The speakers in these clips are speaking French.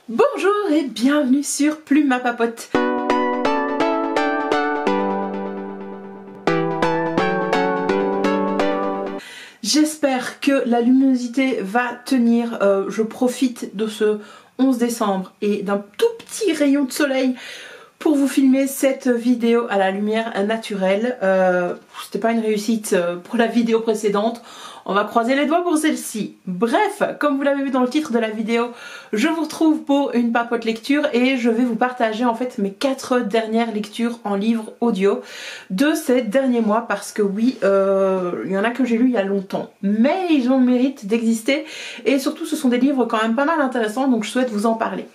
Bonjour et bienvenue sur Plume ma papote. J'espère que la luminosité va tenir. Je profite de ce 11 décembre et d'un tout petit rayon de soleil pour vous filmer cette vidéo à la lumière naturelle. C'était pas une réussite pour la vidéo précédente. On va croiser les doigts pour celle-ci. Bref, comme vous l'avez vu dans le titre de la vidéo, je vous retrouve pour une papote lecture et je vais vous partager en fait mes 4 dernières lectures en livre audio de ces derniers mois parce que oui, il y en a que j'ai lu il y a longtemps, mais ils ont le mérite d'exister et surtout ce sont des livres quand même pas mal intéressants, donc je souhaite vous en parler.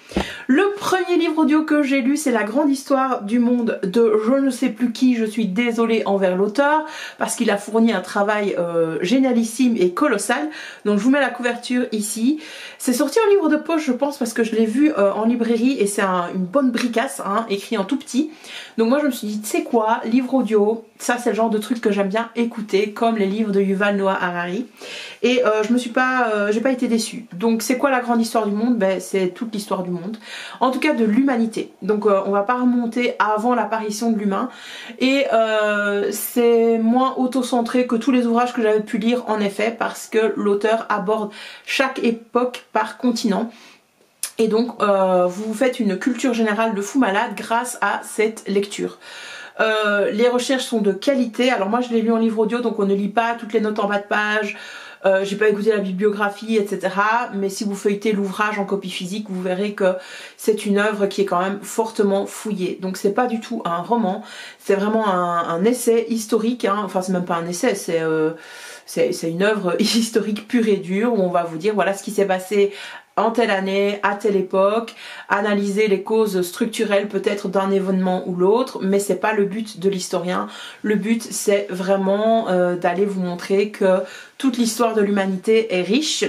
Le premier livre audio que j'ai lu, c'est La grande histoire du monde de je ne sais plus qui. Je suis désolée envers l'auteur parce qu'il a fourni un travail génialissime et colossal. Donc je vous mets la couverture ici. C'est sorti en livre de poche je pense parce que je l'ai vu en librairie et c'est une bonne bricasse, hein, écrit en tout petit. Donc moi je me suis dit, tu sais quoi, livre audio, ça c'est le genre de truc que j'aime bien écouter, comme les livres de Yuval Noah Harari. Et j'ai pas été déçue. Donc c'est quoi la grande histoire du monde? Ben, c'est toute l'histoire du monde, en tout cas de l'humanité. Donc on va pas remonter avant l'apparition de l'humain. Et c'est moins auto-centré que tous les ouvrages que j'avais pu lire en effet, parce que l'auteur aborde chaque époque par continent. Et donc vous vous faites une culture générale de fou malade grâce à cette lecture. Les recherches sont de qualité. Alors moi je l'ai lu en livre audio, donc on ne lit pas toutes les notes en bas de page. J'ai pas écouté la bibliographie, etc. Mais si vous feuilletez l'ouvrage en copie physique, vous verrez que c'est une œuvre qui est quand même fortement fouillée. Donc c'est pas du tout un roman, c'est vraiment un essai historique, hein. Enfin c'est même pas un essai, c'est une œuvre historique pure et dure où on va vous dire voilà ce qui s'est passé en telle année, à telle époque, analyser les causes structurelles peut-être d'un événement ou l'autre, mais c'est pas le but de l'historien. Le but c'est vraiment d'aller vous montrer que toute l'histoire de l'humanité est riche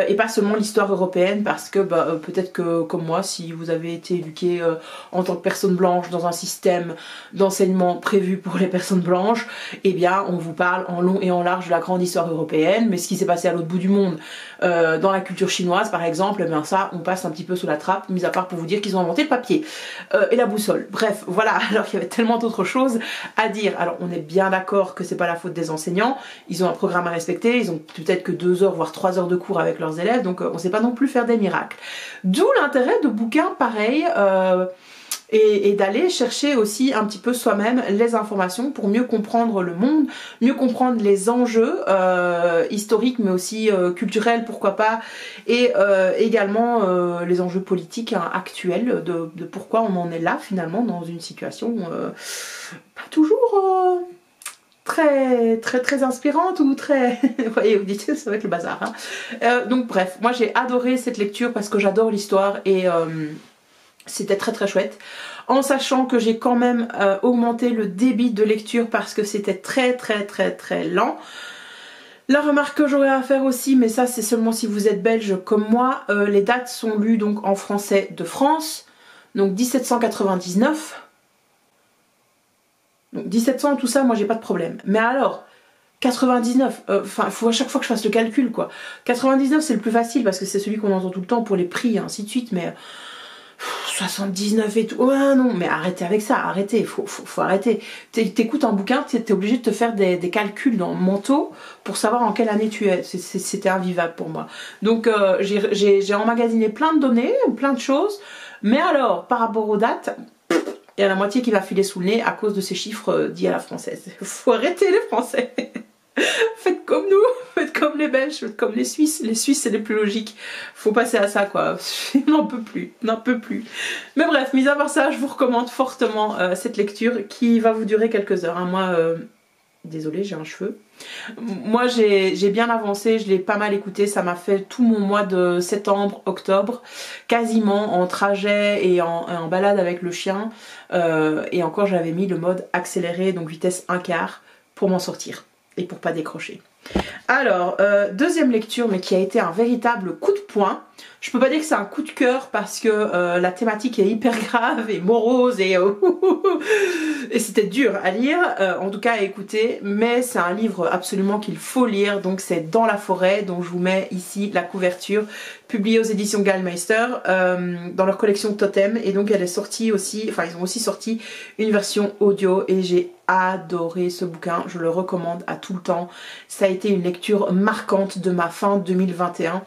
et pas seulement l'histoire européenne, parce que peut-être que comme moi, si vous avez été éduqué en tant que personne blanche dans un système d'enseignement prévu pour les personnes blanches, eh bien on vous parle en long et en large de la grande histoire européenne, mais ce qui s'est passé à l'autre bout du monde dans la culture chinoise par exemple, eh bien ça on passe un petit peu sous la trappe, mis à part pour vous dire qu'ils ont inventé le papier et la boussole. Bref, voilà, alors qu'il y avait tellement d'autres choses à dire. Alors on est bien d'accord que c'est pas la faute des enseignants, ils ont un programme à respecter. Ils ont peut-être que 2 heures voire 3 heures de cours avec leurs élèves, donc on sait pas non plus faire des miracles. D'où l'intérêt de bouquins pareils et d'aller chercher aussi un petit peu soi-même les informations pour mieux comprendre le monde, mieux comprendre les enjeux historiques mais aussi culturels pourquoi pas, et également les enjeux politiques actuels de pourquoi on en est là finalement dans une situation pas toujours très inspirante ou très... Vous voyez, vous dites, ça va être le bazar. Hein. Donc bref, moi j'ai adoré cette lecture parce que j'adore l'histoire et c'était très chouette. En sachant que j'ai quand même augmenté le débit de lecture parce que c'était très lent. La remarque que j'aurais à faire aussi, mais ça c'est seulement si vous êtes belge comme moi, les dates sont lues donc en français de France, donc 1799. Donc 1700 tout ça moi j'ai pas de problème, mais alors 99, enfin faut à chaque fois que je fasse le calcul quoi. 99 c'est le plus facile parce que c'est celui qu'on entend tout le temps pour les prix et ainsi de suite, mais 79 et tout, ouais non mais arrêtez avec ça, arrêtez, faut arrêter. T'écoutes un bouquin, t'es obligé de te faire des calculs mentaux pour savoir en quelle année tu es, c'était invivable pour moi. Donc j'ai emmagasiné plein de données, plein de choses, mais alors par rapport aux dates, il y a la moitié qui va filer sous le nez à cause de ces chiffres dits à la française. Faut arrêter les Français. Faites comme nous, faites comme les Belges, faites comme les Suisses. Les Suisses c'est les plus logiques. Faut passer à ça quoi. N'en peux plus, n'en peux plus. Mais bref, mis à part ça, je vous recommande fortement cette lecture qui va vous durer quelques heures. Hein. Moi, désolée, j'ai un cheveu. Moi j'ai bien avancé, je l'ai pas mal écouté, ça m'a fait tout mon mois de septembre, octobre, quasiment en trajet et en balade avec le chien. Et encore j'avais mis le mode accéléré, donc vitesse 1/4 pour m'en sortir. et pour pas décrocher. Alors, deuxième lecture, mais qui a été un véritable coup de poing. Je peux pas dire que c'est un coup de cœur parce que la thématique est hyper grave et morose et c'était dur à lire, en tout cas à écouter, mais c'est un livre absolument qu'il faut lire, donc c'est Dans la forêt, dont je vous mets ici la couverture, publiée aux éditions Gallmeister, dans leur collection Totem, et donc elle est sortie aussi, enfin ils ont aussi sorti une version audio et j'ai adoré ce bouquin, je le recommande à tout le temps. Ça a été une lecture marquante de ma fin 2021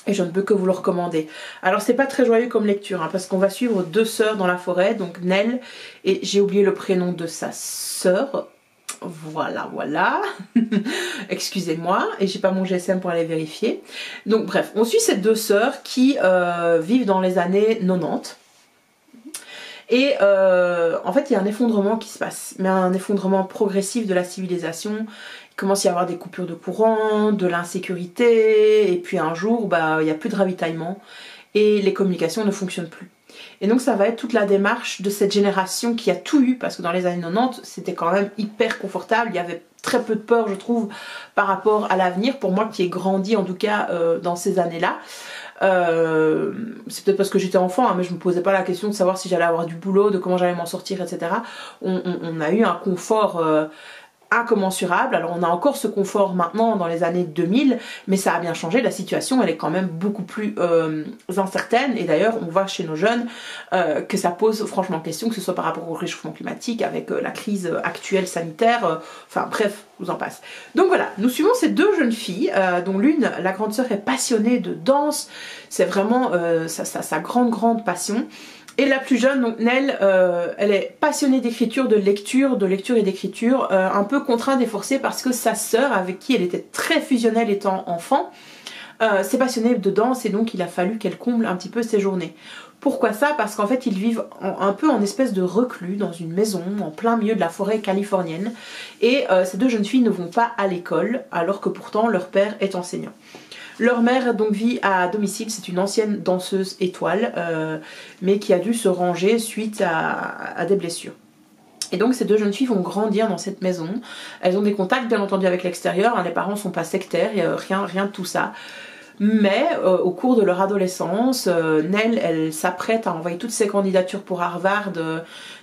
et je ne peux que vous le recommander. Alors c'est pas très joyeux comme lecture hein, parce qu'on va suivre deux sœurs dans la forêt, donc Nell et j'ai oublié le prénom de sa sœur. Voilà. Excusez-moi, et j'ai pas mon GSM pour aller vérifier. Donc bref, on suit ces deux sœurs qui vivent dans les années 90. Et en fait il y a un effondrement qui se passe, mais un effondrement progressif de la civilisation. Il commence à y avoir des coupures de courant, de l'insécurité, et puis un jour il n'y a plus de ravitaillement et les communications ne fonctionnent plus. Et donc ça va être toute la démarche de cette génération qui a tout eu, parce que dans les années 90 c'était quand même hyper confortable, il y avait très peu de peur je trouve par rapport à l'avenir, pour moi qui ai grandi en tout cas dans ces années-là. C'est peut-être parce que j'étais enfant hein, mais je me posais pas la question de savoir si j'allais avoir du boulot, de comment j'allais m'en sortir, etc. On a eu un confort incommensurable. Alors on a encore ce confort maintenant dans les années 2000, mais ça a bien changé, la situation elle est quand même beaucoup plus incertaine, et d'ailleurs on voit chez nos jeunes que ça pose franchement question, que ce soit par rapport au réchauffement climatique, avec la crise actuelle sanitaire, enfin bref, je vous en passe. Donc voilà, nous suivons ces deux jeunes filles, dont l'une, la grande sœur, est passionnée de danse, c'est vraiment sa grande passion. Et la plus jeune, donc Nell, elle est passionnée d'écriture, de lecture et d'écriture, un peu contrainte et forcée parce que sa sœur, avec qui elle était très fusionnelle étant enfant, s'est passionnée de danse, et donc il a fallu qu'elle comble un petit peu ses journées. Pourquoi ça? Parce qu'en fait ils vivent un peu en espèce de reclus dans une maison en plein milieu de la forêt californienne, et ces deux jeunes filles ne vont pas à l'école alors que pourtant leur père est enseignant. Leur mère donc vit à domicile, c'est une ancienne danseuse étoile, mais qui a dû se ranger suite à des blessures. Et donc ces deux jeunes filles vont grandir dans cette maison. Elles ont des contacts bien entendu avec l'extérieur, hein, les parents sont pas sectaires, il n'y a rien de tout ça. Mais au cours de leur adolescence, Nell, elle s'apprête à envoyer toutes ses candidatures pour Harvard,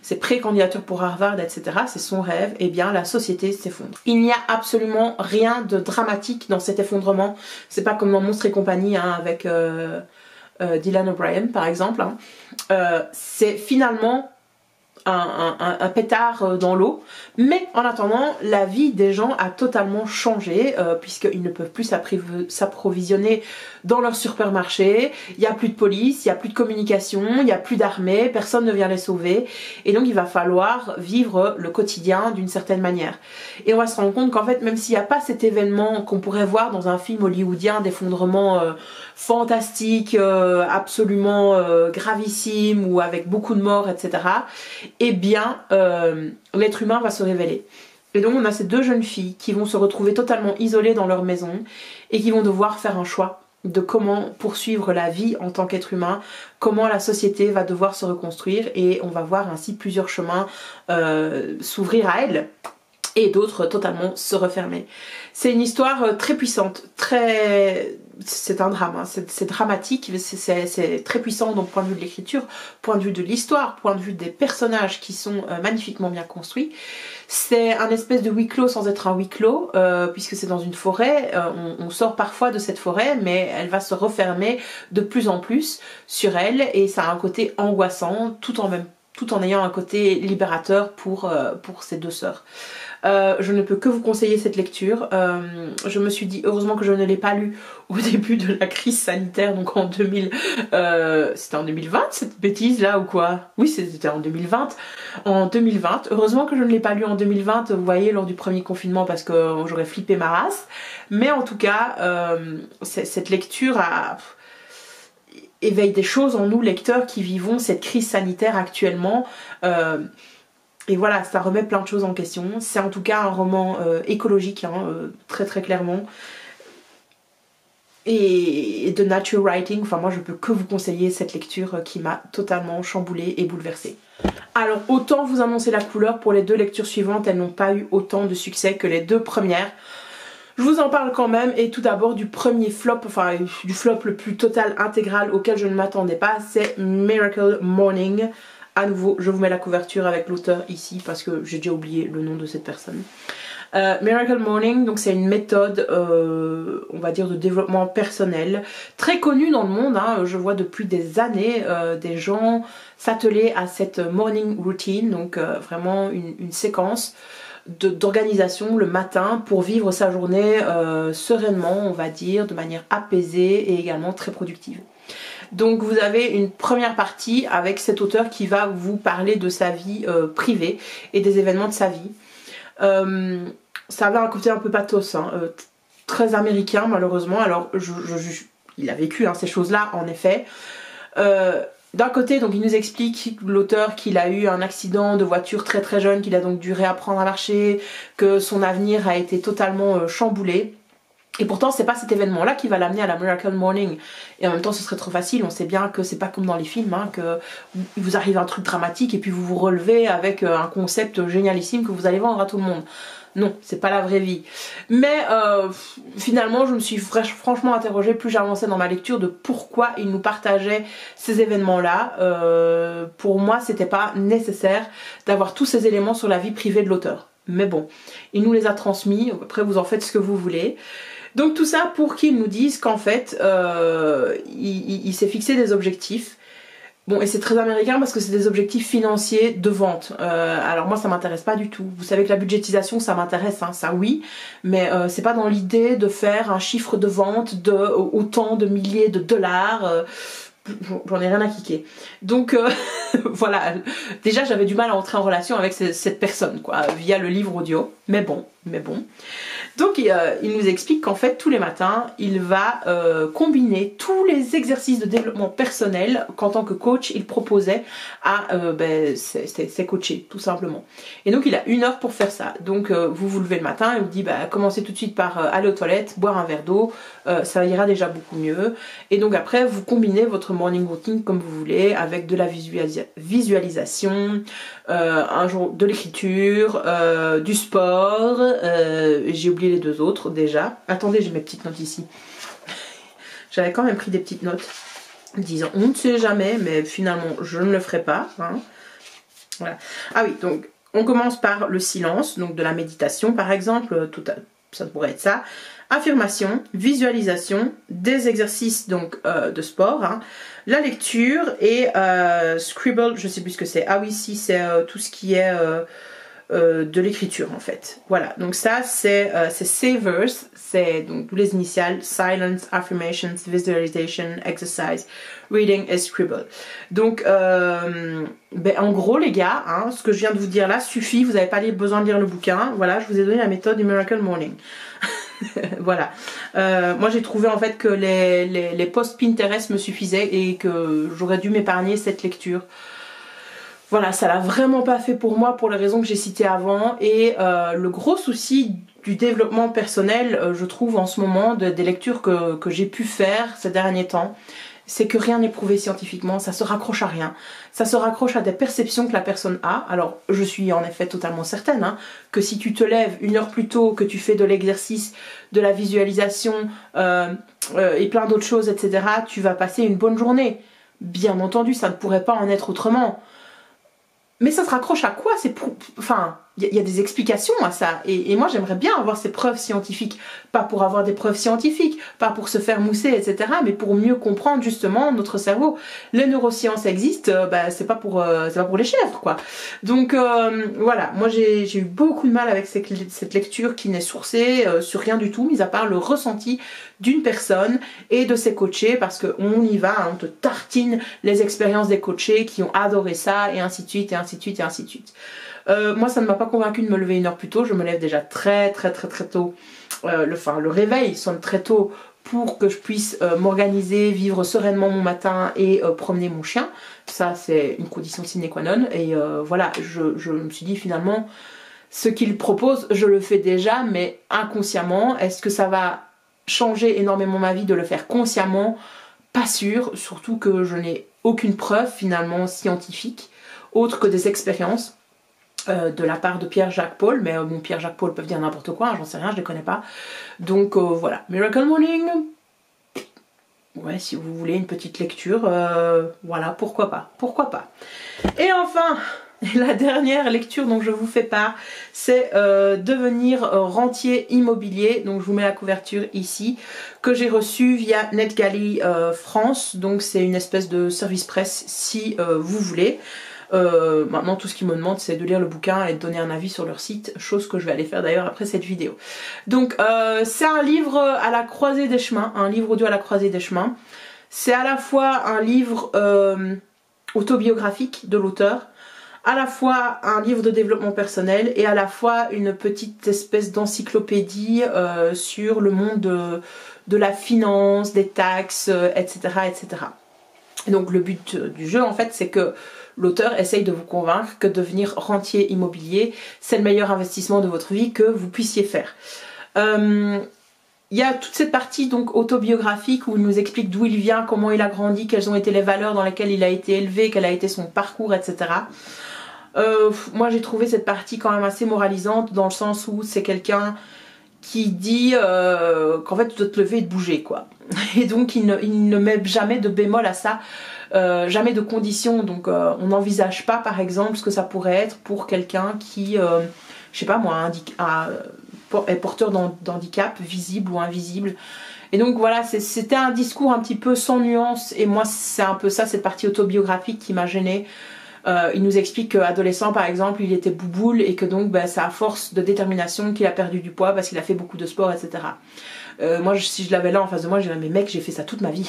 ses pré-candidatures pour Harvard, etc. C'est son rêve. Et bien la société s'effondre. Il n'y a absolument rien de dramatique dans cet effondrement. C'est pas comme dans Monstres et compagnie hein, avec Dylan O'Brien par exemple. Hein. C'est finalement un pétard dans l'eau, mais en attendant la vie des gens a totalement changé puisqu'ils ne peuvent plus s'approvisionner dans leur supermarché, il n'y a plus de police, il n'y a plus de communication, il n'y a plus d'armée, personne ne vient les sauver, et donc il va falloir vivre le quotidien d'une certaine manière. Et on va se rendre compte qu'en fait même s'il n'y a pas cet événement qu'on pourrait voir dans un film hollywoodien d'effondrement fantastique, absolument gravissime ou avec beaucoup de morts, etc., eh bien l'être humain va se révéler. Et donc on a ces deux jeunes filles qui vont se retrouver totalement isolées dans leur maison et qui vont devoir faire un choix de comment poursuivre la vie en tant qu'être humain, comment la société va devoir se reconstruire, et on va voir ainsi plusieurs chemins s'ouvrir à elles et d'autres totalement se refermer. C'est une histoire très puissante, c'est un drame, hein. C'est dramatique, c'est très puissant donc point de vue de l'écriture, point de vue de l'histoire, point de vue des personnages qui sont magnifiquement bien construits. C'est un espèce de huis clos sans être un huis clos, puisque c'est dans une forêt, on sort parfois de cette forêt, mais elle va se refermer de plus en plus sur elle, et ça a un côté angoissant, tout en ayant un côté libérateur pour ces deux sœurs. Je ne peux que vous conseiller cette lecture. Je me suis dit heureusement que je ne l'ai pas lu au début de la crise sanitaire, donc en 2000, c'était en 2020 cette bêtise là ou quoi? Oui, c'était en 2020. En 2020, heureusement que je ne l'ai pas lu en 2020, vous voyez, lors du premier confinement, parce que j'aurais flippé ma race. Mais en tout cas, cette lecture éveille des choses en nous, lecteurs, qui vivons cette crise sanitaire actuellement. Et voilà, ça remet plein de choses en question. C'est en tout cas un roman écologique, hein, très clairement. Et de nature writing, enfin moi je peux que vous conseiller cette lecture qui m'a totalement chamboulée et bouleversée. Alors autant vous annoncer la couleur, pour les 2 lectures suivantes, elles n'ont pas eu autant de succès que les 2 premières. Je vous en parle quand même, et tout d'abord du premier flop, enfin du flop le plus total, intégral, auquel je ne m'attendais pas, c'est Miracle Morning. À nouveau, je vous mets la couverture avec l'auteur ici parce que j'ai déjà oublié le nom de cette personne. Miracle Morning, donc c'est une méthode, on va dire, de développement personnel, très connue dans le monde, hein. Je vois depuis des années des gens s'atteler à cette morning routine, donc vraiment une séquence d'organisation le matin pour vivre sa journée sereinement, on va dire, de manière apaisée et également très productive. Donc vous avez une première partie avec cet auteur qui va vous parler de sa vie privée et des événements de sa vie. Ça avait un côté un peu pathos, hein, très américain malheureusement. Alors il a vécu ces choses-là en effet. D'un côté, donc il nous explique, l'auteur, qu'il a eu un accident de voiture très très jeune, qu'il a donc dû réapprendre à marcher, que son avenir a été totalement chamboulé. Et pourtant c'est pas cet événement là qui va l'amener à la Miracle Morning. Et en même temps ce serait trop facile, on sait bien que c'est pas comme dans les films, hein, que il vous arrive un truc dramatique et puis vous vous relevez avec un concept génialissime que vous allez vendre à tout le monde. Non, c'est pas la vraie vie. Mais finalement je me suis franchement interrogée plus j'avançais dans ma lecture de pourquoi il nous partageait ces événements là. Pour moi c'était pas nécessaire d'avoir tous ces éléments sur la vie privée de l'auteur. Mais bon, il nous les a transmis, après vous en faites ce que vous voulez. Donc tout ça pour qu'ils nous disent qu'en fait il s'est fixé des objectifs. Bon, et c'est très américain parce que c'est des objectifs financiers de vente. Alors moi ça m'intéresse pas du tout. Vous savez que la budgétisation ça m'intéresse, hein, ça oui, mais c'est pas dans l'idée de faire un chiffre de vente de autant de milliers de dollars. J'en ai rien à kicker. Donc voilà, déjà j'avais du mal à entrer en relation avec cette personne quoi, via le livre audio, mais bon. Donc il nous explique qu'en fait tous les matins il va combiner tous les exercices de développement personnel qu'en tant que coach il proposait à ses coachés tout simplement. Et donc il a 1 heure pour faire ça. Donc vous vous levez le matin et vous dit commencez tout de suite par aller aux toilettes, boire un verre d'eau, ça ira déjà beaucoup mieux. Et donc après vous combinez votre morning routine comme vous voulez avec de la visualisation, un jour de l'écriture, du sport. J'ai oublié les 2 autres déjà. Attendez, j'ai mes petites notes ici. J'avais quand même pris des petites notes disant on ne sait jamais, mais finalement je ne le ferai pas. Hein. Voilà. Ah oui, donc on commence par le silence, donc de la méditation par exemple, ça pourrait être ça. Affirmation, visualisation, des exercices donc de sport, hein, la lecture et scribble, je sais plus ce que c'est. Ah oui, si c'est tout ce qui est de l'écriture en fait. Voilà, donc ça c'est Savers, c'est donc tous les initiales, silence, affirmations, visualization, exercise, reading et scribble. Donc en gros les gars, hein, ce que je viens de vous dire là suffit, vous n'avez pas besoin de lire le bouquin. Voilà, je vous ai donné la méthode du Miracle Morning. Voilà, moi j'ai trouvé en fait que les posts Pinterest me suffisaient et que j'aurais dû m'épargner cette lecture. Voilà, ça l'a vraiment pas fait pour moi pour les raisons que j'ai citées avant. Et le gros souci du développement personnel, je trouve en ce moment, des lectures que j'ai pu faire ces derniers temps, c'est que rien n'est prouvé scientifiquement, ça se raccroche à rien. Ça se raccroche à des perceptions que la personne a. Alors je suis en effet totalement certaine que si tu te lèves 1 heure plus tôt, que tu fais de l'exercice, de la visualisation et plein d'autres choses, etc., tu vas passer une bonne journée. Bien entendu, ça ne pourrait pas en être autrement. Mais ça se raccroche à quoi? Enfin, il y a des explications à ça. Et moi, j'aimerais bien avoir ces preuves scientifiques. Pas pour avoir des preuves scientifiques, pas pour se faire mousser, etc. Mais pour mieux comprendre justement notre cerveau. Les neurosciences existent, c'est pas pour les chèvres, quoi. Donc voilà, moi j'ai eu beaucoup de mal avec cette lecture qui n'est sourcée sur rien du tout, mis à part le ressenti d'une personne et de ses coachés, parce qu'on y va, on te tartine les expériences des coachés qui ont adoré ça, et ainsi de suite, et ainsi de suite, et ainsi de suite. Moi ça ne m'a pas convaincu de me lever 1 heure plus tôt, je me lève déjà très tôt, le réveil sonne très tôt pour que je puisse m'organiser, vivre sereinement mon matin et promener mon chien. Ça c'est une condition sine qua non, et voilà, je me suis dit finalement ce qu'il propose je le fais déjà, mais inconsciemment. Est-ce que ça va changer énormément ma vie de le faire consciemment? Pas sûr, surtout que je n'ai aucune preuve finalement scientifique autres que des expériences de la part de Pierre-Jacques Paul, mais bon, Pierre-Jacques Paul peuvent dire n'importe quoi, hein, j'en sais rien, je les connais pas. Donc voilà, Miracle Morning, ouais, si vous voulez une petite lecture, voilà, pourquoi pas, pourquoi pas. Et enfin, la dernière lecture dont je vous fais part, c'est devenir rentier immobilier. Donc je vous mets la couverture ici, que j'ai reçue via NetGalley France. Donc c'est une espèce de service presse si vous voulez. Maintenant tout ce qu'ils me demandent c'est de lire le bouquin et de donner un avis sur leur site, chose que je vais aller faire d'ailleurs après cette vidéo. Donc c'est un livre à la croisée des chemins, un livre audio à la croisée des chemins. C'est à la fois un livre autobiographique de l'auteur, à la fois un livre de développement personnel et à la fois une petite espèce d'encyclopédie sur le monde de la finance, des taxes, etc., etc. Et donc le but du jeu en fait c'est que l'auteur essaye de vous convaincre que devenir rentier immobilier c'est le meilleur investissement de votre vie que vous puissiez faire. Il y a toute cette partie donc autobiographique où il nous explique d'où il vient, comment il a grandi, quelles ont été les valeurs dans lesquelles il a été élevé, quel a été son parcours, etc. Moi j'ai trouvé cette partie quand même assez moralisante dans le sens où c'est quelqu'un qui dit qu'en fait tu dois te lever et te bouger quoi. Et donc il ne met jamais de bémol à ça, jamais de conditions. Donc on n'envisage pas par exemple ce que ça pourrait être pour quelqu'un qui, je sais pas moi, est porteur d'handicap, visible ou invisible. Et donc voilà, c'était un discours un petit peu sans nuance et moi c'est un peu ça, cette partie autobiographique qui m'a gênée. Il nous explique qu'adolescent par exemple il était bouboule et que donc c'est à force de détermination qu'il a perdu du poids parce qu'il a fait beaucoup de sport, etc. Moi si je l'avais là en face de moi je dirais mais mec j'ai fait ça toute ma vie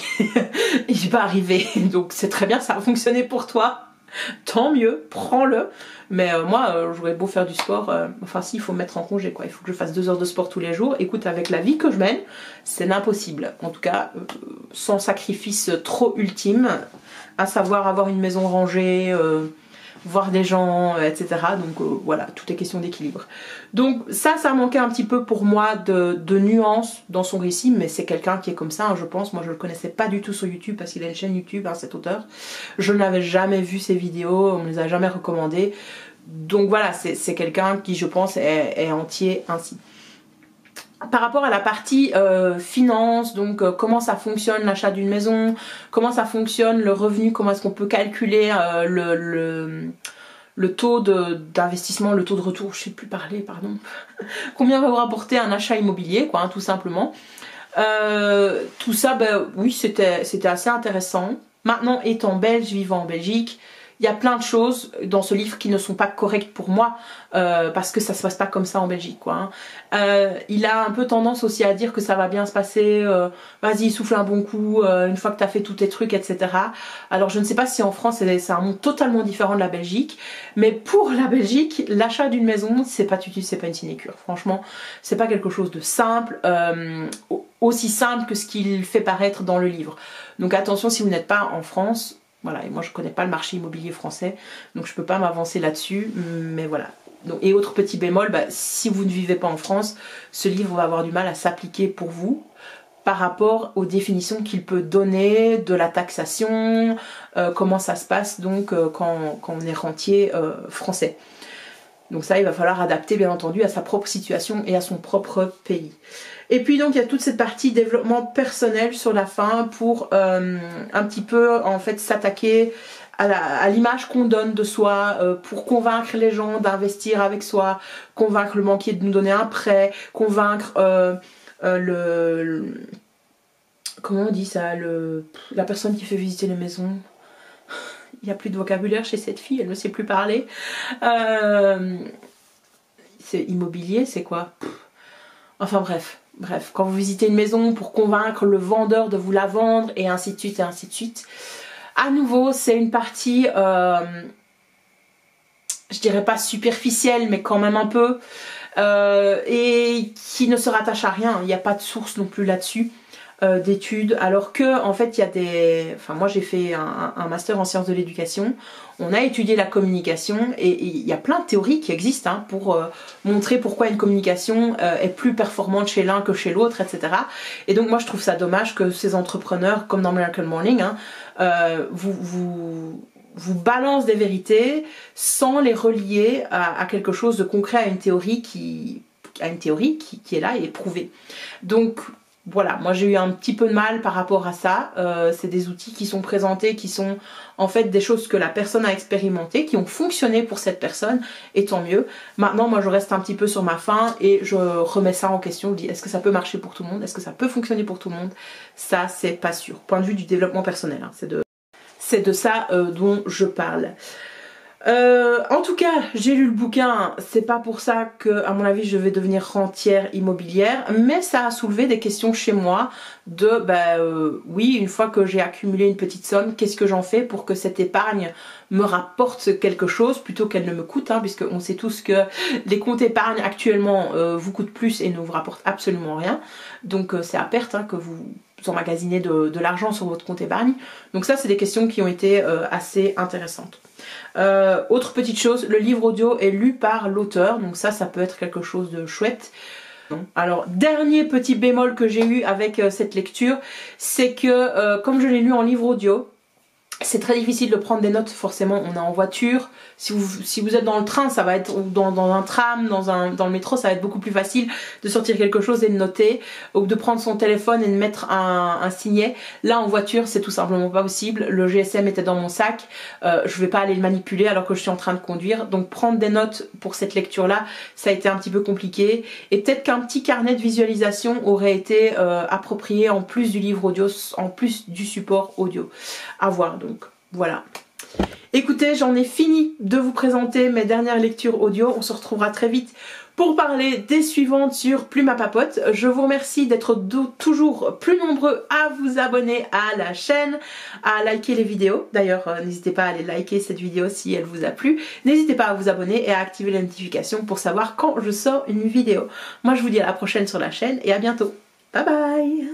et j'ai pas arrivé, donc c'est très bien, ça a fonctionné pour toi, tant mieux, prends-le. Mais moi j'aurais beau faire du sport, enfin si, il faut me mettre en congé quoi, il faut que je fasse 2 heures de sport tous les jours. Écoute, avec la vie que je mène c'est l'impossible, en tout cas sans sacrifice trop ultime, à savoir avoir une maison rangée, voir des gens, etc. Donc voilà, tout est question d'équilibre. Donc ça manquait un petit peu pour moi de nuance dans son récit, mais c'est quelqu'un qui est comme ça, hein, je pense. Moi je le connaissais pas du tout sur YouTube parce qu'il a une chaîne YouTube, hein, cet auteur. Je n'avais jamais vu ses vidéos, on ne les a jamais recommandées. Donc voilà, c'est quelqu'un qui je pense est entier ainsi. Par rapport à la partie finance, donc comment ça fonctionne l'achat d'une maison, comment ça fonctionne le revenu, comment est-ce qu'on peut calculer le taux d'investissement, le taux de retour, je sais plus parler, pardon, combien va vous rapporter un achat immobilier, quoi, hein, tout simplement. Tout ça, oui, c'était assez intéressant. Maintenant, étant belge, vivant en Belgique, il y a plein de choses dans ce livre qui ne sont pas correctes pour moi parce que ça se passe pas comme ça en Belgique quoi. Il a un peu tendance aussi à dire que ça va bien se passer, vas-y souffle un bon coup une fois que tu as fait tous tes trucs, etc. Alors je ne sais pas si en France c'est un monde totalement différent de la Belgique, mais pour la Belgique l'achat d'une maison c'est pas une sinécure. Franchement c'est pas quelque chose de simple, aussi simple que ce qu'il fait paraître dans le livre. Donc attention si vous n'êtes pas en France. Voilà, et moi je connais pas le marché immobilier français, donc je peux pas m'avancer là-dessus, mais voilà. Donc, et autre petit bémol, si vous ne vivez pas en France, ce livre va avoir du mal à s'appliquer pour vous par rapport aux définitions qu'il peut donner de la taxation, comment ça se passe donc quand on est rentier français. Donc ça, il va falloir adapter bien entendu à sa propre situation et à son propre pays. Et puis donc il y a toute cette partie développement personnel sur la fin pour un petit peu en fait s'attaquer à l'image qu'on donne de soi, pour convaincre les gens d'investir avec soi, convaincre le banquier de nous donner un prêt, convaincre comment on dit ça, la personne qui fait visiter les maisons. Il n'y a plus de vocabulaire chez cette fille, elle ne sait plus parler. C'est immobilier, c'est quoi? Enfin bref, quand vous visitez une maison pour convaincre le vendeur de vous la vendre et ainsi de suite et ainsi de suite. À nouveau, c'est une partie, je dirais pas superficielle, mais quand même un peu, et qui ne se rattache à rien. Il n'y a pas de source non plus là-dessus. D'études, alors que en fait il y a des... Enfin moi j'ai fait un master en sciences de l'éducation, on a étudié la communication et il y a plein de théories qui existent hein, pour montrer pourquoi une communication est plus performante chez l'un que chez l'autre, etc. Et donc moi je trouve ça dommage que ces entrepreneurs, comme dans Miracle Morning, hein, vous vous balance des vérités sans les relier à quelque chose de concret, à une théorie qui est là et est prouvée. Donc voilà, moi j'ai eu un petit peu de mal par rapport à ça. C'est des outils qui sont présentés, qui sont en fait des choses que la personne a expérimentées, qui ont fonctionné pour cette personne, et tant mieux. Maintenant moi je reste un petit peu sur ma faim et je remets ça en question, je dis est-ce que ça peut marcher pour tout le monde, est-ce que ça peut fonctionner pour tout le monde? Ça c'est pas sûr, point de vue du développement personnel, hein. C'est de ça dont je parle. En tout cas, j'ai lu le bouquin, c'est pas pour ça que, à mon avis, je vais devenir rentière immobilière, mais ça a soulevé des questions chez moi de, oui, une fois que j'ai accumulé une petite somme, qu'est-ce que j'en fais pour que cette épargne me rapporte quelque chose plutôt qu'elle ne me coûte, hein, puisque on sait tous que les comptes épargne actuellement vous coûtent plus et ne vous rapportent absolument rien, donc c'est à perte hein, que vous emmagasinez de l'argent sur votre compte épargne. Donc ça, c'est des questions qui ont été assez intéressantes. Autre petite chose, le livre audio est lu par l'auteur, donc ça peut être quelque chose de chouette. Alors, dernier petit bémol que j'ai eu avec cette lecture, c'est que comme je l'ai lu en livre audio, c'est très difficile de prendre des notes, forcément on est en voiture, si vous êtes dans le train ça va être, ou dans un tram, dans le métro ça va être beaucoup plus facile de sortir quelque chose et de noter, ou de prendre son téléphone et de mettre un signet. Là en voiture c'est tout simplement pas possible, le GSM était dans mon sac, je vais pas aller le manipuler alors que je suis en train de conduire, donc prendre des notes pour cette lecture là ça a été un petit peu compliqué, et peut-être qu'un petit carnet de visualisation aurait été approprié en plus du livre audio, en plus du support audio, à voir. Donc voilà. Écoutez, j'en ai fini de vous présenter mes dernières lectures audio. On se retrouvera très vite pour parler des suivantes sur Plume à Papote. Je vous remercie d'être toujours plus nombreux à vous abonner à la chaîne, à liker les vidéos. D'ailleurs, n'hésitez pas à aller liker cette vidéo si elle vous a plu. N'hésitez pas à vous abonner et à activer les notifications pour savoir quand je sors une vidéo. Moi, je vous dis à la prochaine sur la chaîne et à bientôt. Bye bye!